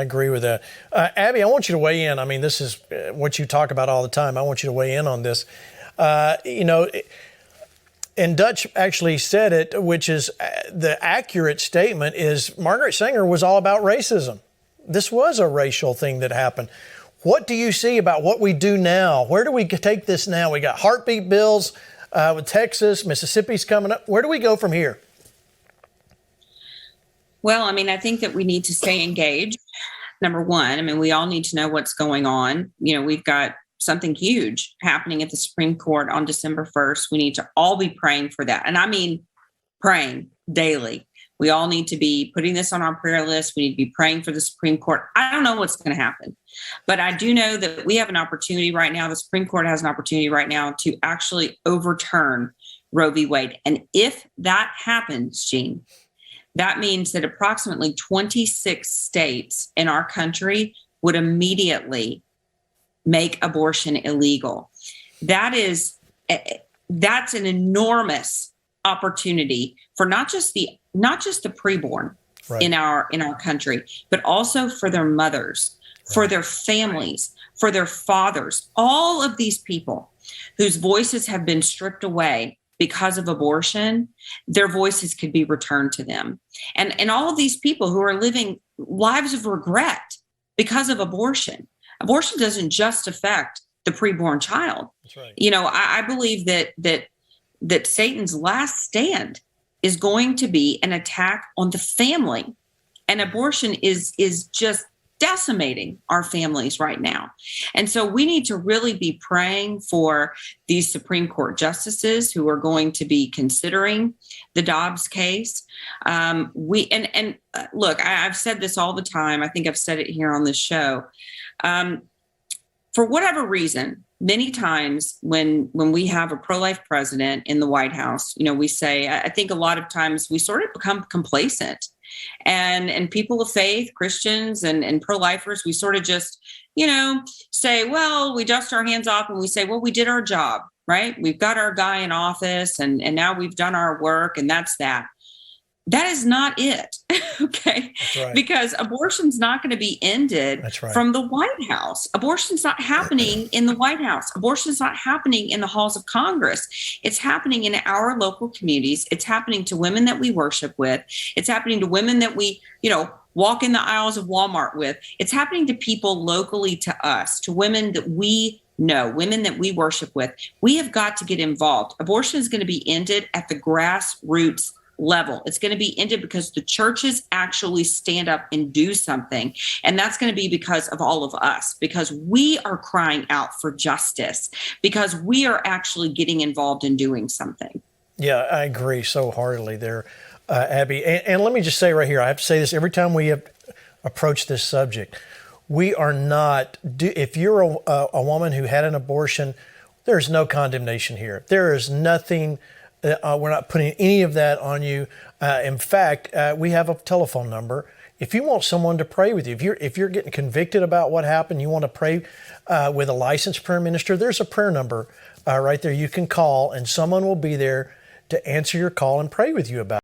I agree with that. Abby, I want you to weigh in. I mean, this is what you talk about all the time. I want you to weigh in on this. And Dutch actually said it, which is the accurate statement is Margaret Sanger was all about racism. This was a racial thing that happened. What do you see about what we do now? Where do we take this now? We got heartbeat bills with Texas, Mississippi's coming up. Where do we go from here? Well, I mean, I think that we need to stay engaged. Number one, I mean, we all need to know what's going on. You know, we've got something huge happening at the Supreme Court on December 1st. We need to all be praying for that. And I mean, praying daily. We all need to be putting this on our prayer list. We need to be praying for the Supreme Court. I don't know what's going to happen, but I do know that we have an opportunity right now. The Supreme Court has an opportunity right now to actually overturn Roe v. Wade. And if that happens, Gene, that means that approximately 26 states in our country would immediately make abortion illegal. That's an enormous opportunity for not just the preborn right. in our country, but also for their mothers, right. for their families, for their fathers, all of these people whose voices have been stripped away because of abortion, their voices could be returned to them. And all of these people who are living lives of regret because of abortion. Abortion doesn't just affect the preborn child. That's right. You know, I believe that Satan's last stand is going to be an attack on the family. And abortion is just decimating our families right now. And so we need to really be praying for these Supreme Court justices who are going to be considering the Dobbs case. Look, I've said this all the time. I think I've said it here on this show. For whatever reason, many times when we have a pro-life president in the White House, you know, we say, I think a lot of times we sort of become complacent. And people of faith, Christians and pro-lifers, we sort of just, you know, say, well, we dust our hands off and we say, well, we did our job, right? We've got our guy in office and now we've done our work and that's that. That is not it, okay? Right. Because abortion's not going to be ended right. from the White House. Abortion's not happening in the White House. Abortion's not happening in the halls of Congress. It's happening in our local communities. It's happening to women that we worship with. It's happening to women that we, you know, walk in the aisles of Walmart with. It's happening to people locally to us, to women that we know, women that we worship with. We have got to get involved. Abortion is going to be ended at the grassroots level. It's going to be ended because the churches actually stand up and do something. And that's going to be because of all of us, because we are crying out for justice, because we are actually getting involved in doing something. Yeah, I agree so heartily there, Abby. And let me just say right here, I have to say this every time we have approached this subject. We are not, if you're a woman who had an abortion, there's no condemnation here. There is nothing. We're not putting any of that on you. In fact, we have a telephone number. If you want someone to pray with you, if you're getting convicted about what happened, you want to pray with a licensed prayer minister, there's a prayer number right there you can call, and someone will be there to answer your call and pray with you about it.